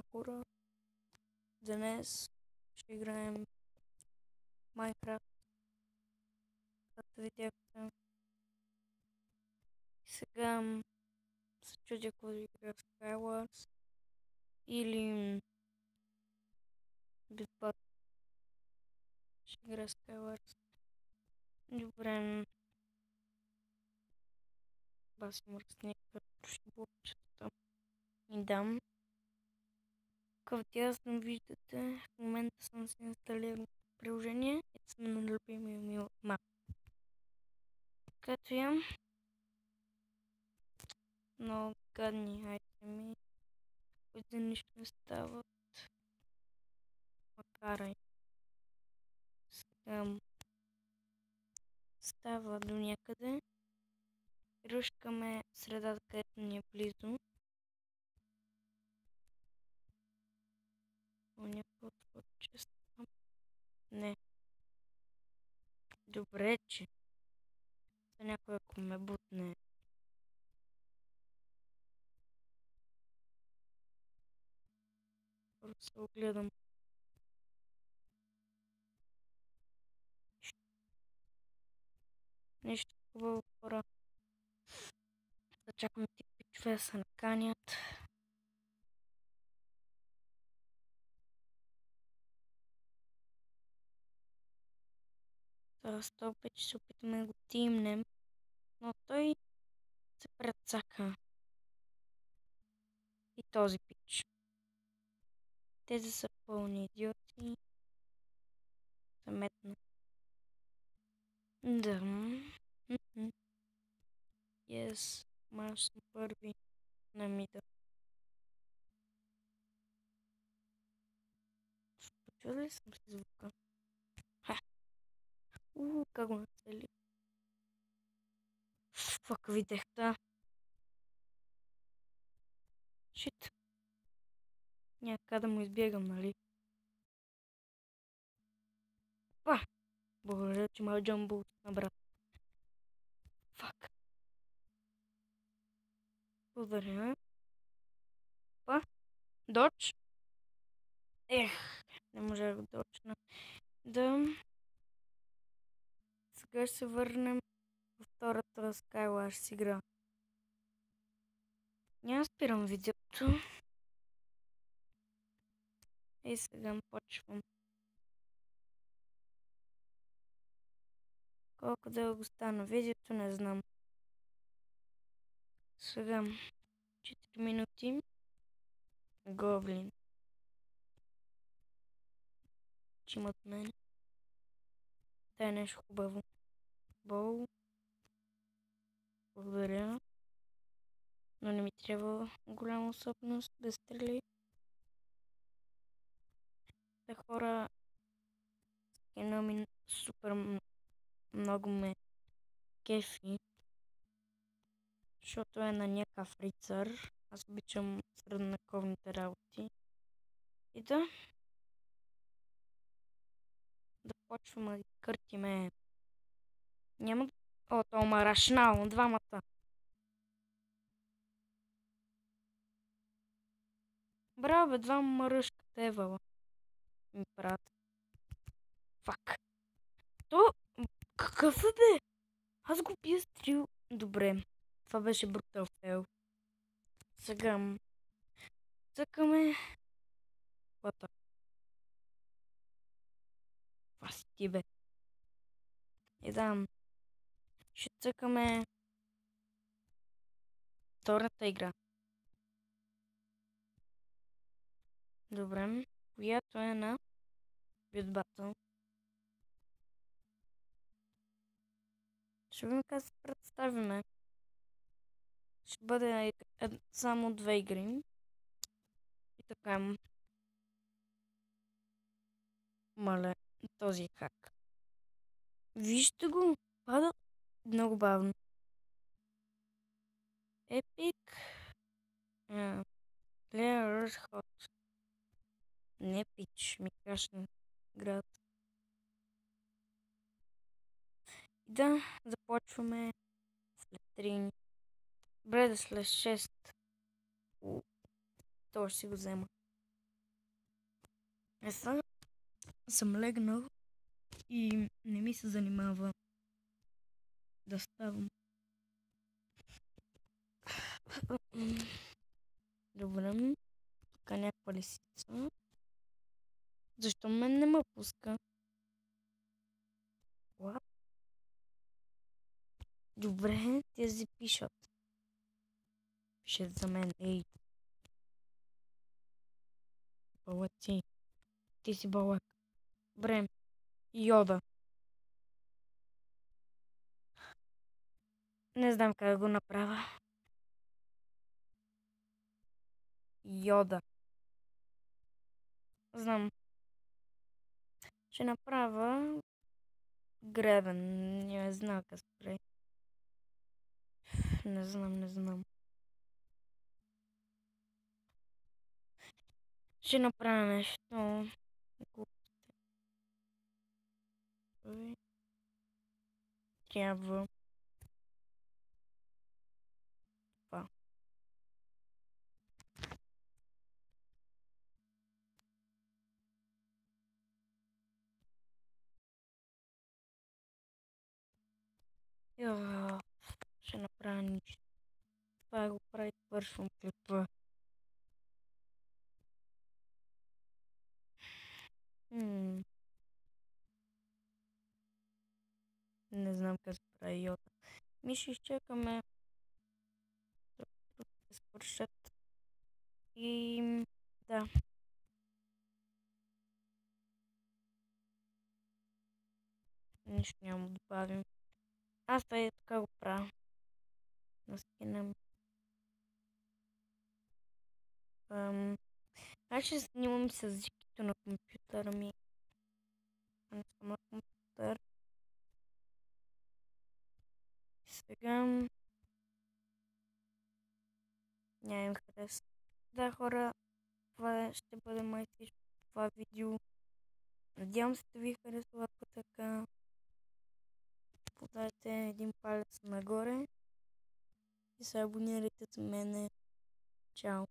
Хора, днес ще играем Майнкрафт, както видяхте. Сега се чудя ако да игра в Skywars или Bitbat. Ще игра в Skywars. Добре, баси мръсник, като ще блокчета. И дам. Какъвто ясно виждате, в момента съм си инсталирал приложение и сме на любимия ми мап. Като имам много гадни айтеми, които нищо не стават. Макар сега става до някъде. Ръшкаме средата, където ни е близо. Някакво творчество. Не. Добре, че. За някой ако ме бутне. Първо се огледам. Нещо хубаво, хора. Да чакам ти пичове да се наканят. Това стълб че се опитаме да го тимнем. Но той се прецака. И този пич. Тези са пълни идиоти. Заметно. Да. Yes. Маш съм първи на мида. Чува ли съм си звука? Ха! Как го нацели? Фак, видях та. Шит. Някак да му избягам, нали? Па! Благодаря, че ма джамбул на брат. Фак. Благодаря. Па! Додж. Ех, не можах да дочна. Да. Сега ще се върнем във втората Skywars игра. Няма спирам видеото. И сега почвам. Колко дълго стана видеото, не знам. Сега 4 минути. Гоблин. Че имат мен. Да е нещо хубаво. Бол. Благодаря. Но не ми трябва голяма особеност да стрели. Те хора скина ми супер много ме кефи. Защото е на някакъв рицар. Аз обичам средновековните работи. И да почваме да къртиме. Няма да... О, то ма рашнал, двамата. Браво, бе, двама мъръшка тевала. Ми правят. Фак. То... Какъв е, бе? Аз го бия стрил. Добре. Това беше брутал фейл. Сега... Цъкаме... What? Това си ти, бе. И да... Ще цъкаме... Втората игра. Добре. Която е на... Bitbattle. Ще видим как се представиме. Ще бъде само 2 игри. И така. Мале, този хак. Вижте го. Пада много бавно. Епик. Players Hot. Не пич, ми крашна град. И да, започваме след 3. Добре да след 6. Това ще си го взема. Сега съм легнал и не ми се занимава да ставам. Добре, тук е някаква лисица. Защо мен не ме пуска? What? Добре, тези пишат. Пишат за мен, ей. Балаци. Ти си балак. Добре, Йода. Не знам как да го направя. Йода. Знам. Ще направя гребен. Не знам как се прави. Не знам. Ще направя нещо. Трябва. Това. Ще направя нищо. Това го прави, вършвам клипа. Не знам как се прави йода. Ми ще изчакаме да свършат. И да. Нищо няма да добавим. Аз това така го правя. Наскинем. Аз ще снимам с езикито на компютъра ми. А не съм на компютър. Сега няма им хареса. Да, хора, това ще бъде май всичко това видео. Надявам се да ви харесва, ако така. Подайте един палец нагоре и се абонирайте за мене. Чао!